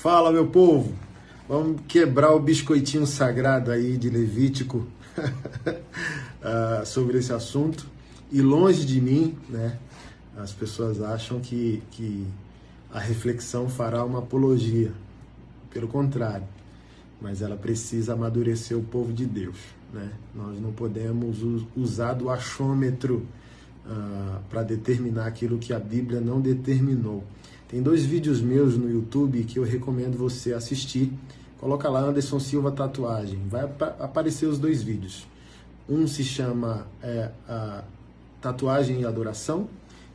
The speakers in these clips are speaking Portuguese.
Fala, meu povo! Vamos quebrar o biscoitinho sagrado aí de Levítico sobre esse assunto. E longe de mim, né, as pessoas acham que a reflexão fará uma apologia. Pelo contrário, mas ela precisa amadurecer o povo de Deus, né? Nós não podemos usar do achômetro para determinar aquilo que a Bíblia não determinou. Tem 2 vídeos meus no YouTube que eu recomendo você assistir. Coloca lá Anderson Silva Tatuagem. Vai aparecer os 2 vídeos. Um se chama Tatuagem e Adoração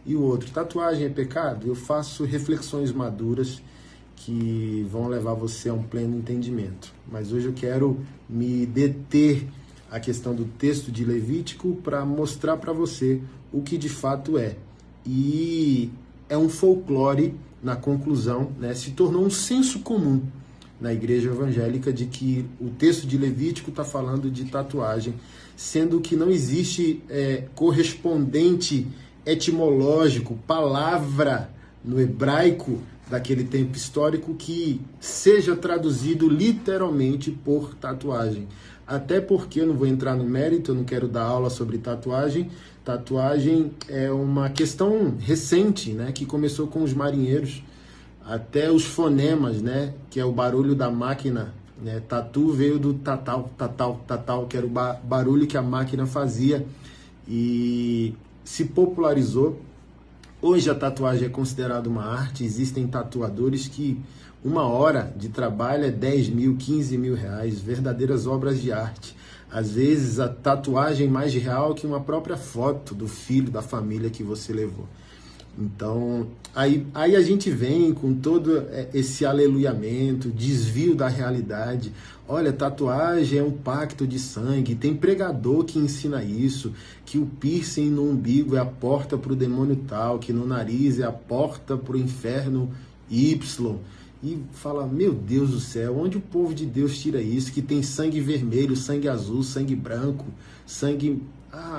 e o outro, Tatuagem é Pecado? Eu faço reflexões maduras que vão levar você a um pleno entendimento. Mas hoje eu quero me deter à questão do texto de Levítico para mostrar para você o que de fato é. E é um folclore, na conclusão, né? Se tornou um senso comum na igreja evangélica de que o texto de Levítico está falando de tatuagem, sendo que não existe correspondente etimológico, palavra no hebraico daquele tempo histórico que seja traduzido literalmente por tatuagem. Até porque eu não vou entrar no mérito, eu não quero dar aula sobre tatuagem. Tatuagem é uma questão recente, né, que começou com os marinheiros, até os fonemas, né, que é o barulho da máquina, né? Tatu veio do tatal, tatal, tatal, que era o barulho que a máquina fazia e se popularizou. Hoje a tatuagem é considerada uma arte, existem tatuadores que 1 hora de trabalho é 10 mil, 15 mil reais, verdadeiras obras de arte. Às vezes a tatuagem é mais real que uma própria foto do filho, da família que você levou. Então, aí a gente vem com todo esse aleluiamento, desvio da realidade. Olha, tatuagem é um pacto de sangue. Tem pregador que ensina isso, que o piercing no umbigo é a porta para o demônio tal, que no nariz é a porta para o inferno Y. E fala, meu Deus do céu, onde o povo de Deus tira isso? Que tem sangue vermelho, sangue azul, sangue branco, sangue...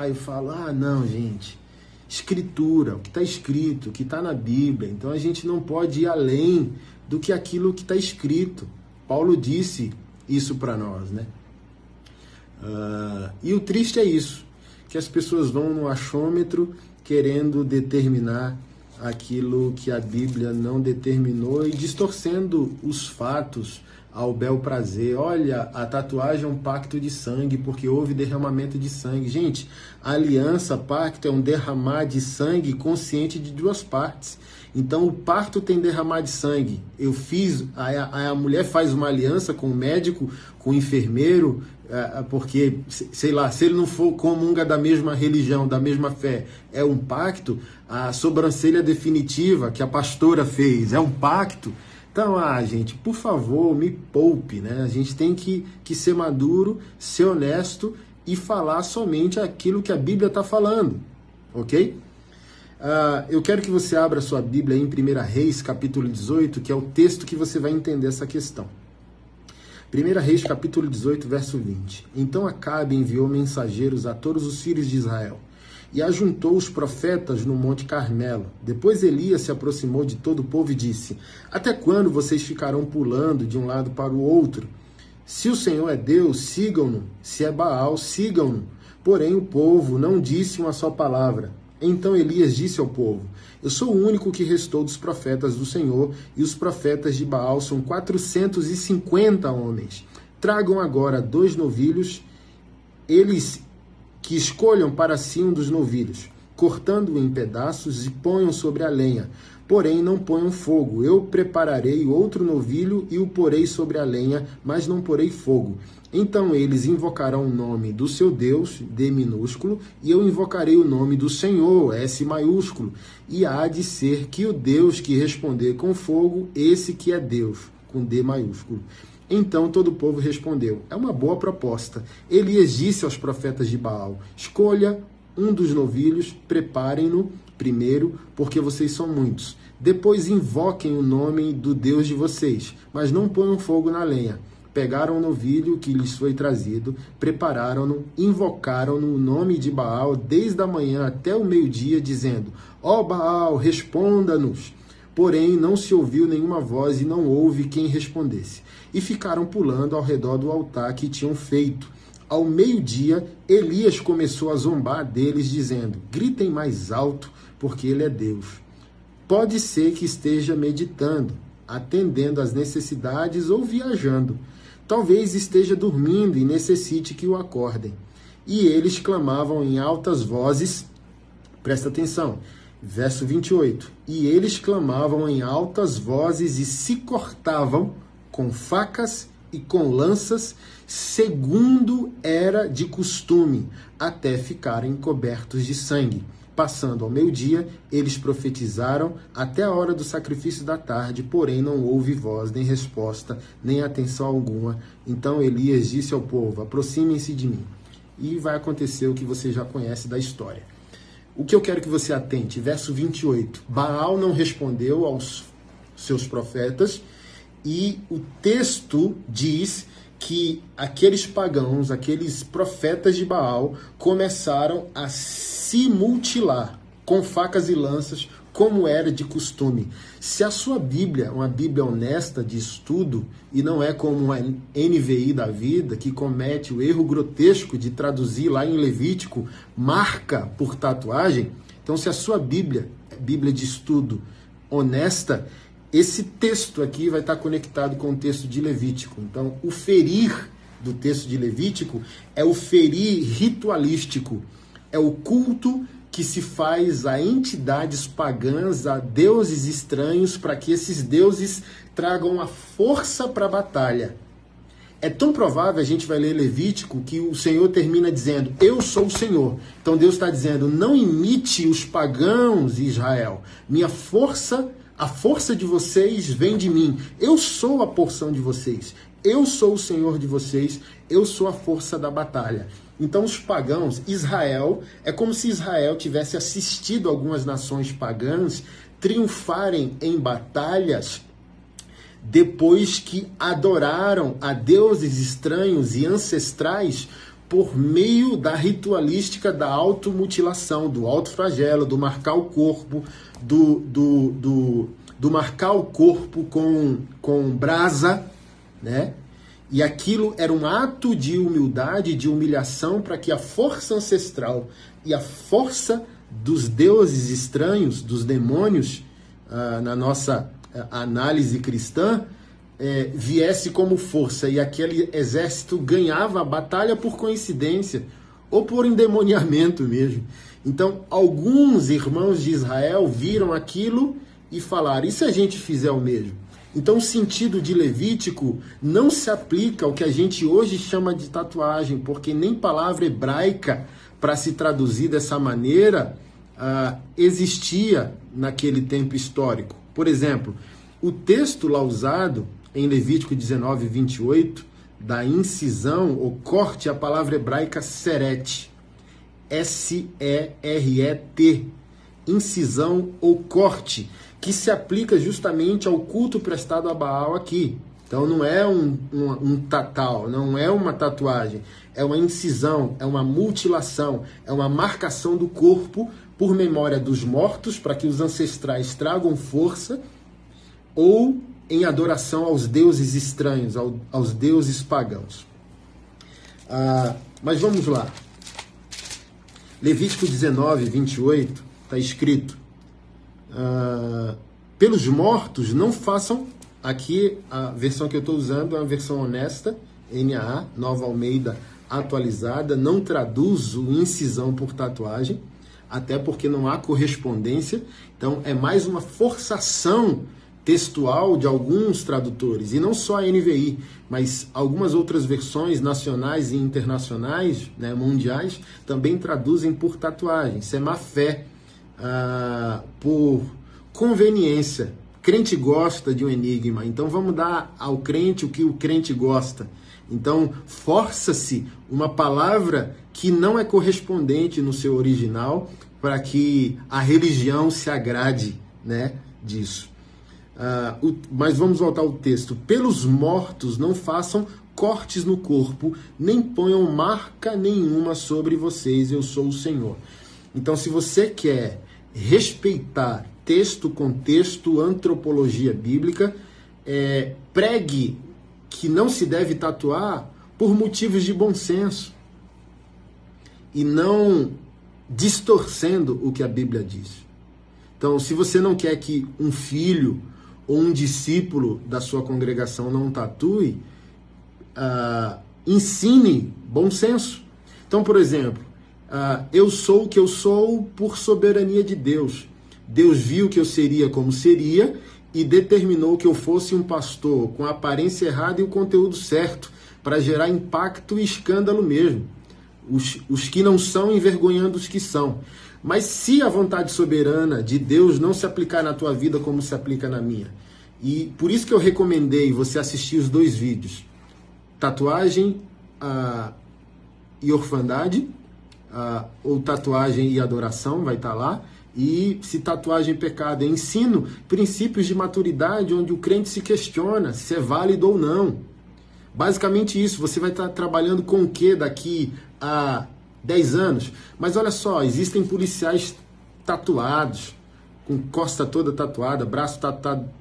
eu falo, não, gente... Escritura, o que está escrito, o que está na Bíblia. Então a gente não pode ir além do que aquilo que está escrito. Paulo disse isso para nós, né? E o triste é isso, que as pessoas vão no achômetro querendo determinar aquilo que a Bíblia não determinou e distorcendo os fatos ao bel prazer. Olha, a tatuagem é um pacto de sangue porque houve derramamento de sangue. Gente, a aliança, pacto é um derramar de sangue consciente de 2 partes. Então o pacto tem derramar de sangue. Eu fiz, a mulher faz uma aliança com o médico, com o enfermeiro, porque, sei lá, se ele não for comunga da mesma religião, da mesma fé, é um pacto. A sobrancelha definitiva que a pastora fez é um pacto. Então, gente, por favor, me poupe, né? A gente tem que ser maduro, ser honesto e falar somente aquilo que a Bíblia está falando, ok? Eu quero que você abra sua Bíblia em 1 Reis, capítulo 18, que é o texto que você vai entender essa questão. 1 Reis, capítulo 18, verso 20. Então Acabe enviou mensageiros a todos os filhos de Israel e ajuntou os profetas no Monte Carmelo. Depois Elias se aproximou de todo o povo e disse: até quando vocês ficarão pulando de um lado para o outro? Se o Senhor é Deus, sigam-no. Se é Baal, sigam-no. Porém o povo não disse uma só palavra. Então Elias disse ao povo: eu sou o único que restou dos profetas do Senhor, e os profetas de Baal são 450 homens. Tragam agora 2 novilhos, eles que escolham para si um dos novilhos, cortando-o em pedaços e ponham sobre a lenha. Porém, não ponham fogo. Eu prepararei outro novilho e o porei sobre a lenha, mas não porei fogo. Então eles invocarão o nome do seu Deus, D minúsculo, e eu invocarei o nome do Senhor, S maiúsculo. E há de ser que o Deus que responder com fogo, esse que é Deus, com D maiúsculo. Então todo o povo respondeu: é uma boa proposta. Elias disse aos profetas de Baal: escolha um dos novilhos, preparem-no primeiro, porque vocês são muitos. Depois invoquem o nome do Deus de vocês, mas não ponham fogo na lenha. Pegaram o novilho que lhes foi trazido, prepararam-no, invocaram-no o nome de Baal desde a manhã até o meio-dia, dizendo: ó Baal, responda-nos. Porém, não se ouviu nenhuma voz e não houve quem respondesse. E ficaram pulando ao redor do altar que tinham feito. Ao meio-dia, Elias começou a zombar deles, dizendo: gritem mais alto, porque ele é Deus. Pode ser que esteja meditando, atendendo às necessidades ou viajando. Talvez esteja dormindo e necessite que o acordem. E eles clamavam em altas vozes, presta atenção, verso 28. E eles clamavam em altas vozes e se cortavam com facas e com lanças, segundo era de costume, até ficarem cobertos de sangue. Passando ao meio-dia, eles profetizaram até a hora do sacrifício da tarde, porém não houve voz, nem resposta, nem atenção alguma. Então Elias disse ao povo: aproximem-se de mim. E vai acontecer o que você já conhece da história. O que eu quero que você atente, verso 28. Baal não respondeu aos seus profetas, e o texto diz que aqueles pagãos, aqueles profetas de Baal, começaram a se mutilar com facas e lanças, como era de costume. Se a sua Bíblia é uma Bíblia honesta de estudo, e não é como uma NVI da vida, que comete o erro grotesco de traduzir lá em Levítico, marca por tatuagem, então se a sua Bíblia é Bíblia de estudo honesta, esse texto aqui vai estar conectado com o texto de Levítico. Então, o ferir do texto de Levítico é o ferir ritualístico. É o culto que se faz a entidades pagãs, a deuses estranhos, para que esses deuses tragam a força para a batalha. É tão provável, a gente vai ler Levítico, que o Senhor termina dizendo: eu sou o Senhor. Então Deus está dizendo: não imite os pagãos, Israel. A força de vocês vem de mim. Eu sou a porção de vocês. Eu sou o Senhor de vocês. Eu sou a força da batalha. Então os pagãos, Israel, é como se Israel tivesse assistido algumas nações pagãs triunfarem em batalhas depois que adoraram a deuses estranhos e ancestrais por meio da ritualística da automutilação, do autoflagelo, do marcar o corpo, do marcar o corpo com brasa, né? E aquilo era um ato de humildade, de humilhação, para que a força ancestral e a força dos deuses estranhos, dos demônios, na nossa análise cristã, viesse como força, e aquele exército ganhava a batalha por coincidência, ou por endemoniamento mesmo. Então, alguns irmãos de Israel viram aquilo e falaram: e se a gente fizer o mesmo? Então, o sentido de Levítico não se aplica ao que a gente hoje chama de tatuagem, porque nem palavra hebraica para se traduzir dessa maneira existia naquele tempo histórico. Por exemplo, o texto lá usado em Levítico 19, 28, da incisão ou corte, a palavra hebraica seret, S-E-R-E-T, incisão ou corte, que se aplica justamente ao culto prestado a Baal aqui. Então não é um tatal, não é uma tatuagem, é uma incisão, é uma mutilação, é uma marcação do corpo por memória dos mortos, para que os ancestrais tragam força, ou em adoração aos deuses estranhos, aos deuses pagãos. Mas vamos lá. Levítico 19, 28, está escrito: pelos mortos não façam, aqui a versão que eu estou usando é uma versão honesta, NAA, Nova Almeida atualizada, não traduz o incisão por tatuagem, até porque não há correspondência, então é mais uma forçação textual de alguns tradutores, e não só a NVI, mas algumas outras versões nacionais e internacionais, né, mundiais, também traduzem por tatuagem. Isso é má fé, por conveniência. Crente gosta de um enigma, então vamos dar ao crente o que o crente gosta. Então força-se uma palavra que não é correspondente no seu original, para que a religião se agrade, né, disso. Mas vamos voltar ao texto. Pelos mortos não façam cortes no corpo, nem ponham marca nenhuma sobre vocês, eu sou o Senhor. Então, se você quer respeitar texto, contexto, antropologia bíblica, pregue que não se deve tatuar por motivos de bom senso e não distorcendo o que a Bíblia diz. Então, se você não quer que um filho ou um discípulo da sua congregação não tatue, ensine bom senso. Então, por exemplo, eu sou o que eu sou por soberania de Deus. Deus viu que eu seria como seria e determinou que eu fosse um pastor com a aparência errada e o conteúdo certo, para gerar impacto e escândalo mesmo. Os que não são envergonhando os que são. Mas se a vontade soberana de Deus não se aplicar na tua vida como se aplica na minha, e por isso que eu recomendei você assistir os 2 vídeos, tatuagem e orfandade, ou tatuagem e adoração, vai estar lá, e se tatuagem e pecado, eu ensino princípios de maturidade onde o crente se questiona se é válido ou não. Basicamente isso, você vai estar trabalhando com o que daqui a 10 anos? Mas olha só, existem policiais tatuados, com costa toda tatuada, braço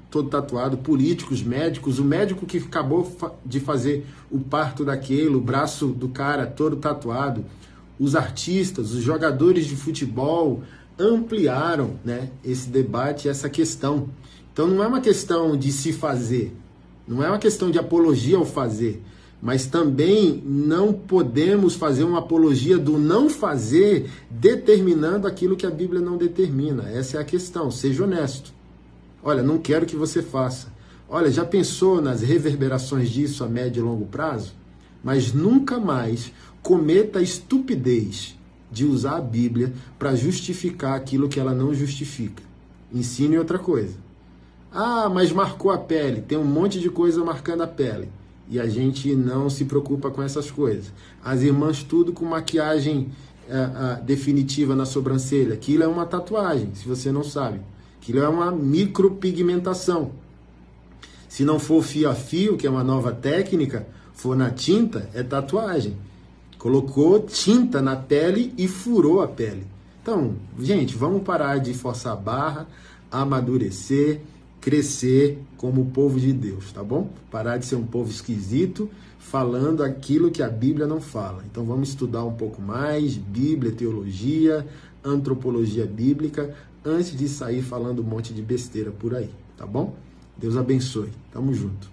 todo tatuado, políticos, médicos, o médico que acabou de fazer o parto daquele, o braço do cara todo tatuado, os artistas, os jogadores de futebol ampliaram, né, esse debate, essa questão. Então não é uma questão de se fazer, não é uma questão de apologia ao fazer, mas também não podemos fazer uma apologia do não fazer determinando aquilo que a Bíblia não determina. Essa é a questão, seja honesto. Olha, não quero que você faça. Olha, já pensou nas reverberações disso a médio e longo prazo? Mas nunca mais cometa a estupidez de usar a Bíblia para justificar aquilo que ela não justifica. Ensine outra coisa. Mas marcou a pele. Tem um monte de coisa marcando a pele. E a gente não se preocupa com essas coisas. As irmãs tudo com maquiagem definitiva na sobrancelha. Aquilo é uma tatuagem, se você não sabe. Aquilo é uma micropigmentação. Se não for fio a fio, que é uma nova técnica, for na tinta, é tatuagem. Colocou tinta na pele e furou a pele. Então, gente, vamos parar de forçar a barra, amadurecer, crescer como o povo de Deus, tá bom? Parar de ser um povo esquisito, falando aquilo que a Bíblia não fala. Então vamos estudar um pouco mais Bíblia, teologia, antropologia bíblica, antes de sair falando um monte de besteira por aí, tá bom? Deus abençoe. Tamo junto.